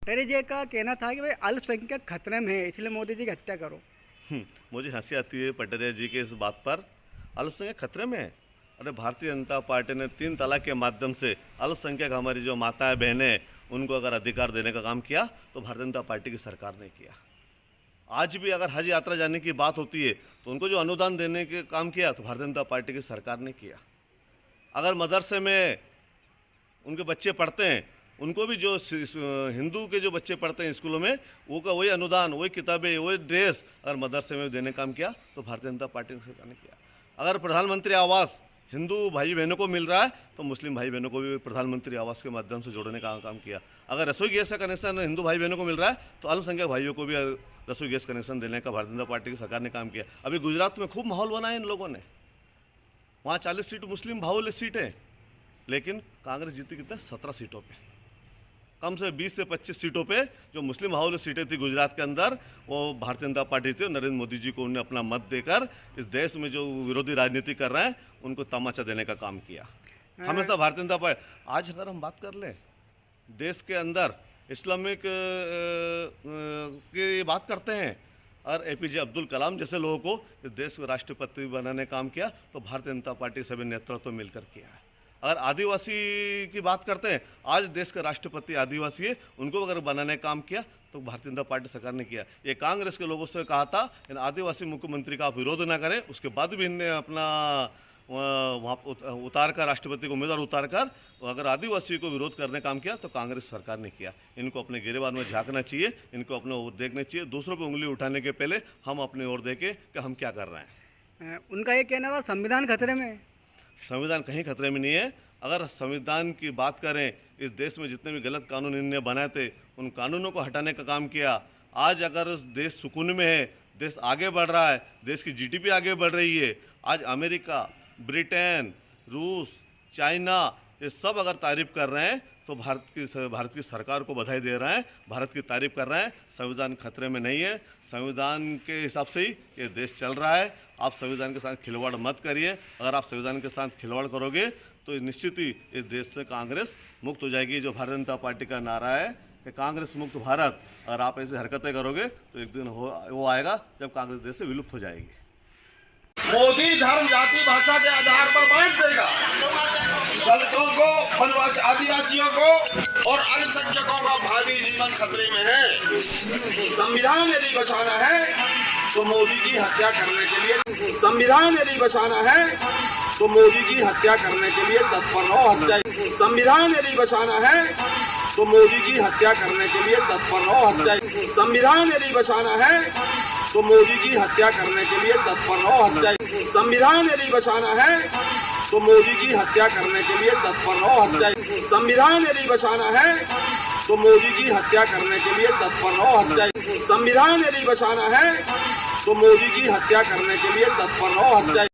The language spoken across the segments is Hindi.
पटेरी जी का कहना था कि भाई अल्पसंख्यक खतरे में है, इसलिए मोदी जी की हत्या करो। मुझे हंसी आती है पटरिया जी के इस बात पर। अल्पसंख्यक खतरे में है? अरे भारतीय जनता पार्टी ने 3 तलाक के माध्यम से अल्पसंख्यक हमारी जो माताएं बहनें उनको अगर अधिकार देने का काम किया तो भारतीय जनता पार्टी की सरकार ने किया। आज भी अगर हज यात्रा जाने की बात होती है तो उनको जो अनुदान देने के काम किया तो भारतीय जनता पार्टी की सरकार ने किया। अगर मदरसे में उनके बच्चे पढ़ते हैं, उनको भी जो हिंदू के जो बच्चे पढ़ते हैं स्कूलों में, वो का वही अनुदान, वही किताबें, वही ड्रेस अगर मदरसे में देने का काम किया तो भारतीय जनता पार्टी की सरकार ने किया। अगर प्रधानमंत्री आवास हिंदू भाई बहनों को मिल रहा है तो मुस्लिम भाई बहनों को भी प्रधानमंत्री आवास के माध्यम से जोड़ने का काम किया। अगर रसोई गैस का कनेक्शन हिंदू भाई बहनों को मिल रहा है तो अल्पसंख्यक भाइयों को भी रसोई गैस कनेक्शन देने का भारतीय जनता पार्टी की सरकार ने काम किया। अभी गुजरात में खूब माहौल बनाया इन लोगों ने, वहाँ 40 सीट मुस्लिम बाहुल्य सीट है, लेकिन कांग्रेस जीती कितने 17 सीटों पे। कम से 20 से 25 सीटों पे जो मुस्लिम बाहुल्य सीटें थी गुजरात के अंदर, वो भारतीय जनता पार्टी थी। नरेंद्र मोदी जी को उन्होंने अपना मत देकर इस देश में जो विरोधी राजनीति कर रहे हैं उनको तमाचा देने का काम किया। हमेशा भारतीय जनता पार्टी। आज अगर हम बात कर लें देश के अंदर इस्लामिक की बात करते हैं और एपीजे अब्दुल कलाम जैसे लोगों को इस देश को राष्ट्रपति बनाने का काम किया तो भारतीय जनता पार्टी सभी नेतृत्व मिलकर किया है। अगर आदिवासी की बात करते हैं, आज देश का राष्ट्रपति आदिवासी है, उनको अगर बनाने का काम किया तो भारतीय जनता पार्टी सरकार ने किया। ये कांग्रेस के लोगों से कहा था इन आदिवासी मुख्यमंत्री का आप विरोध ना करें, उसके बाद भी इनने अपना वहाँ उतार कर राष्ट्रपति को उम्मीदवार उतार कर अगर आदिवासी को विरोध करने काम किया तो कांग्रेस सरकार ने किया। इनको अपने गिरेबान में झांकना चाहिए, इनको अपने ओर देखना चाहिए। दूसरों पर उंगली उठाने के पहले हम अपने ओर देखें कि हम क्या कर रहे हैं। उनका ये कहना था संविधान खतरे में है। संविधान कहीं खतरे में नहीं है। अगर संविधान की बात करें, इस देश में जितने भी गलत कानून इन्होंने बनाए थे उन कानूनों को हटाने का काम किया। आज अगर देश सुकून में है, देश आगे बढ़ रहा है, देश की जीडीपी आगे बढ़ रही है। आज अमेरिका, ब्रिटेन, रूस, चाइना ये सब अगर तारीफ कर रहे हैं तो भारत की सरकार को बधाई दे रहे हैं, भारत की तारीफ कर रहे हैं। संविधान खतरे में नहीं है। संविधान के हिसाब से ही ये देश चल रहा है। आप संविधान के साथ खिलवाड़ मत करिए। अगर आप संविधान के साथ खिलवाड़ करोगे तो निश्चित ही इस देश से कांग्रेस मुक्त हो जाएगी। जो भारतीय जनता पार्टी का नारा है कि कांग्रेस मुक्त भारत, अगर आप ऐसी हरकतें करोगे तो एक दिन वो आएगा जब कांग्रेस देश से विलुप्त हो जाएगी। मोदी धर्म, जाति, भाषा के आधार पर बांट देगा। दलितों को, वनवासी आदिवासियों को और अल्पसंख्यकों का भावी जीवन खतरे में है। संविधान यदि बचाना है तो मोदी की हत्या करने के लिए, संविधान यदि बचाना है तो मोदी की हत्या करने के लिए तत्पर रहो। हत्या, संविधान यदि बचाना है तो मोदी की हत्या करने के लिए तत्पर रहो। हत्या, संविधान यदि बचाना है तो मोदी की हत्या करने के लिए तत्पर रहो। हत्या, संविधान यदि बचाना है तो मोदी की हत्या करने के लिए तत्पर रहो। हत्या, संविधान यदि बचाना है तो मोदी की हत्या करने के लिए तत्पर रहो। हत्या, संविधान यदि बचाना है तो मोदी की हत्या करने के लिए तत्पर रहो। हत्या,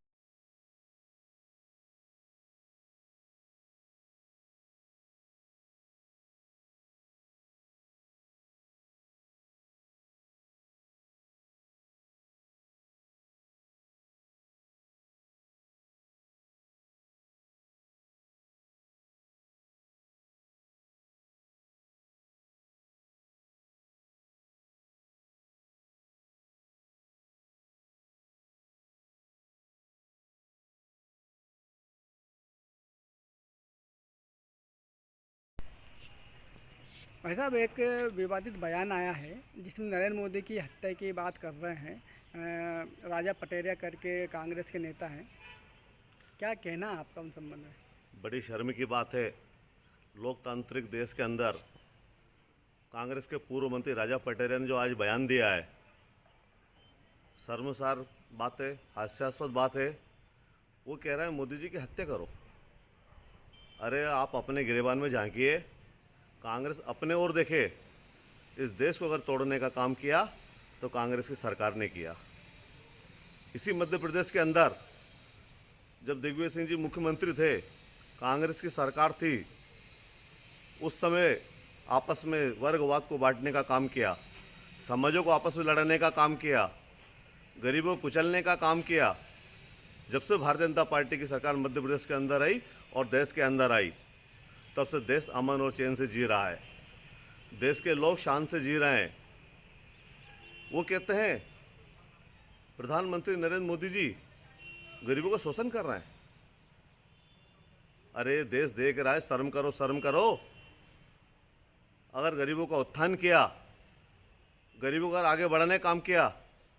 भाई साहब, एक विवादित बयान आया है जिसमें नरेंद्र मोदी की हत्या की बात कर रहे हैं। राजा पटेरिया करके कांग्रेस के नेता हैं, क्या कहना है आपका उन संबंध में? बड़ी शर्म की बात है, लोकतांत्रिक देश के अंदर कांग्रेस के पूर्व मंत्री राजा पटेरिया ने जो आज बयान दिया है, शर्मसार बात है, हास्यास्पद बात है। वो कह रहा है मोदी जी की हत्या करो। अरे आप अपने गिरेबान में झांकिए, कांग्रेस अपने ओर देखे। इस देश को अगर तोड़ने का काम किया तो कांग्रेस की सरकार ने किया। इसी मध्य प्रदेश के अंदर जब दिग्विजय सिंह जी मुख्यमंत्री थे, कांग्रेस की सरकार थी, उस समय आपस में वर्गवाद को बांटने का काम किया, समाजों को आपस में लड़ने का काम किया, गरीबों को कुचलने का काम किया। जब से भारतीय जनता पार्टी की सरकार मध्य प्रदेश के अंदर आई और देश के अंदर आई, तब से देश अमन और चैन से जी रहा है। देश के लोग शान से जी रहे हैं। वो कहते हैं प्रधानमंत्री नरेंद्र मोदी जी गरीबों का शोषण कर रहे हैं। अरे देश देख रहा है, शर्म करो, शर्म करो। अगर गरीबों का उत्थान किया, गरीबों का आगे बढ़ाने का काम किया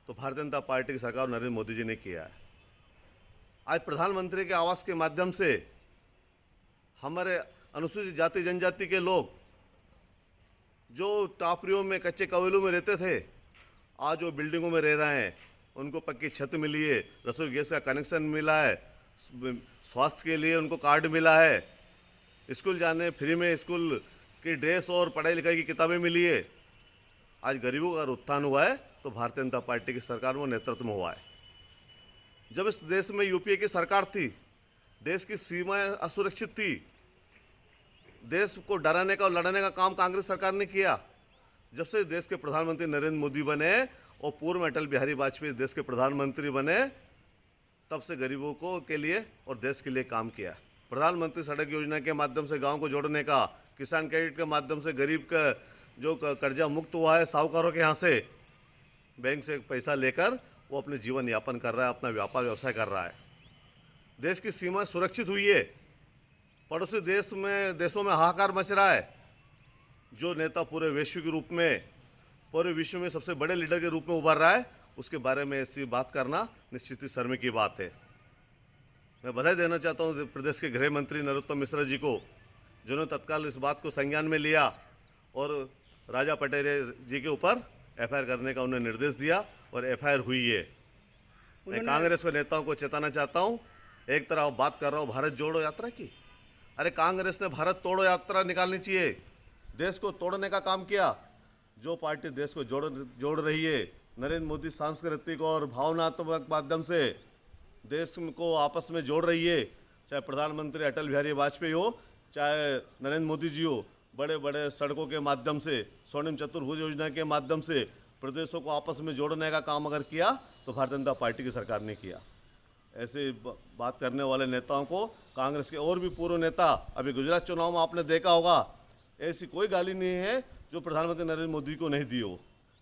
तो भारतीय जनता पार्टी की सरकार नरेंद्र मोदी जी ने किया है। आज प्रधानमंत्री के आवास के माध्यम से हमारे अनुसूचित जाति जनजाति के लोग जो टापरियों में, कच्चे कवेलों में रहते थे, आज वो बिल्डिंगों में रह रहे हैं। उनको पक्की छत मिली है, रसोई गैस का कनेक्शन मिला है, स्वास्थ्य के लिए उनको कार्ड मिला है, स्कूल जाने फ्री में स्कूल की ड्रेस और पढ़ाई लिखाई की किताबें मिली है। आज गरीबों का उत्थान हुआ है तो भारतीय जनता पार्टी की सरकार में नेतृत्व में हुआ है। जब इस देश में यूपीए की सरकार थी, देश की सीमाएं असुरक्षित थी, देश को डराने का और लड़ाने का काम कांग्रेस सरकार ने किया। जब से देश के प्रधानमंत्री नरेंद्र मोदी बने और पूर्व में अटल बिहारी वाजपेयी देश के प्रधानमंत्री बने, तब से गरीबों को के लिए और देश के लिए काम किया। प्रधानमंत्री सड़क योजना के माध्यम से गांव को जोड़ने का, किसान क्रेडिट के माध्यम से गरीब का जो कर्जा मुक्त हुआ है साहूकारों के यहाँ से, बैंक से पैसा लेकर वो अपने जीवन यापन कर रहा है, अपना व्यापार व्यवसाय कर रहा है। देश की सीमा सुरक्षित हुई है। पड़ोसी देशों में हाहाकार मच रहा है। जो नेता पूरे वैश्विक रूप में, पूरे विश्व में सबसे बड़े लीडर के रूप में उभर रहा है, उसके बारे में ऐसी बात करना निश्चित ही शर्म की बात है। मैं बधाई देना चाहता हूँ प्रदेश के गृह मंत्री नरोत्तम मिश्रा जी को, जिन्होंने तत्काल इस बात को संज्ञान में लिया और राजा पटेरिया जी के ऊपर एफआईआर करने का उन्हें निर्देश दिया और एफआईआर हुई है। मैं कांग्रेस के नेताओं को चेताना चाहता हूँ, एक तरफ बात कर रहा हूँ भारत जोड़ो यात्रा की। अरे कांग्रेस ने भारत तोड़ो यात्रा निकालनी चाहिए, देश को तोड़ने का काम किया। जो पार्टी देश को जोड़ रही है, नरेंद्र मोदी सांस्कृतिक और भावनात्मक माध्यम से देश को आपस में जोड़ रही है, चाहे प्रधानमंत्री अटल बिहारी वाजपेयी हो, चाहे नरेंद्र मोदी जी हो, बड़े बड़े सड़कों के माध्यम से, स्वर्णिम चतुर्भुज योजना के माध्यम से प्रदेशों को आपस में जोड़ने का काम अगर किया तो भारतीय जनता पार्टी की सरकार ने किया। ऐसे बात करने वाले नेताओं को कांग्रेस के और भी पूर्व नेता, अभी गुजरात चुनाव में आपने देखा होगा, ऐसी कोई गाली नहीं है जो प्रधानमंत्री नरेंद्र मोदी को नहीं दी हो।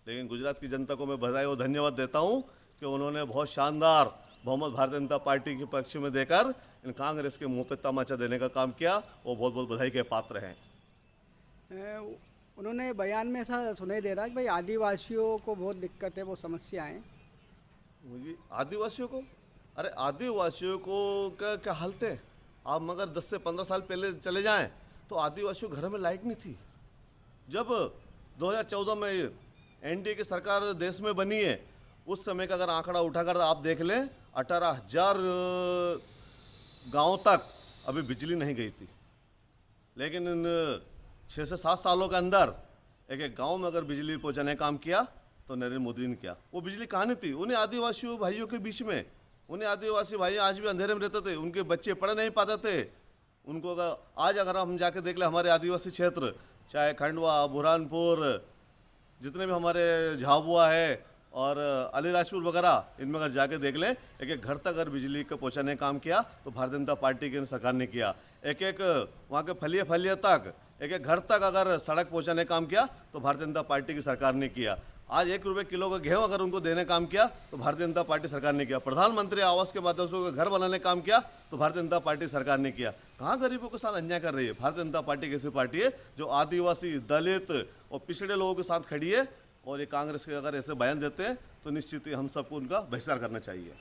लेकिन गुजरात की जनता को मैं बधाई और धन्यवाद देता हूं कि उन्होंने बहुत शानदार बहुमत भारतीय जनता पार्टी के पक्ष में देकर इन कांग्रेस के मुंह पे तमाचा देने का काम किया। वो बहुत बहुत बधाई के पात्र हैं। उन्होंने बयान में ऐसा सुनाई दे रहा है कि भाई आदिवासियों को बहुत दिक्कत है, वो समस्याएं। आदिवासियों को, अरे आदिवासियों को क्या हालत है। आप मगर 10 से 15 साल पहले चले जाएं तो आदिवासियों घर में लाइट नहीं थी। जब 2014 में एनडीए की सरकार देश में बनी है, उस समय का अगर आंकड़ा उठाकर आप देख लें, 18,000 गाँव तक अभी बिजली नहीं गई थी। लेकिन इन 6 से 7 सालों के अंदर एक एक गांव में अगर बिजली पहुंचाने का काम किया तो नरेंद्र मोदी ने किया। वो बिजली कहाँ नहीं थी, उन्हें आदिवासियों भाइयों के बीच में, उन्हें आदिवासी भाई आज भी अंधेरे में रहते थे, उनके बच्चे पढ़ नहीं पाते थे। उनको अगर हम जाके देख ले हमारे आदिवासी क्षेत्र, चाहे खंडवा, बुरहानपुर, जितने भी हमारे झाबुआ है और अलीराजपुर वगैरह, इनमें अगर जाके देख लें, एक एक घर तक अगर बिजली का पहुँचाने का काम किया तो भारतीय जनता पार्टी की सरकार ने किया। एक एक वहाँ के फलिया तक, एक एक घर तक अगर सड़क पहुँचाने का काम किया तो भारतीय जनता पार्टी की सरकार ने किया। आज 1 रुपये किलो का गेहूँ अगर उनको देने काम किया तो भारतीय जनता पार्टी सरकार ने किया। प्रधानमंत्री आवास के माध्यम से घर बनाने काम किया तो भारतीय जनता पार्टी सरकार ने किया। कहाँ गरीबों के साथ अन्याय कर रही है? भारतीय जनता पार्टी की ऐसी पार्टी है जो आदिवासी, दलित और पिछड़े लोगों के साथ खड़ी है। और ये कांग्रेस के अगर ऐसे बयान देते हैं तो निश्चित ही हम सबको उनका बहिष्कार करना चाहिए।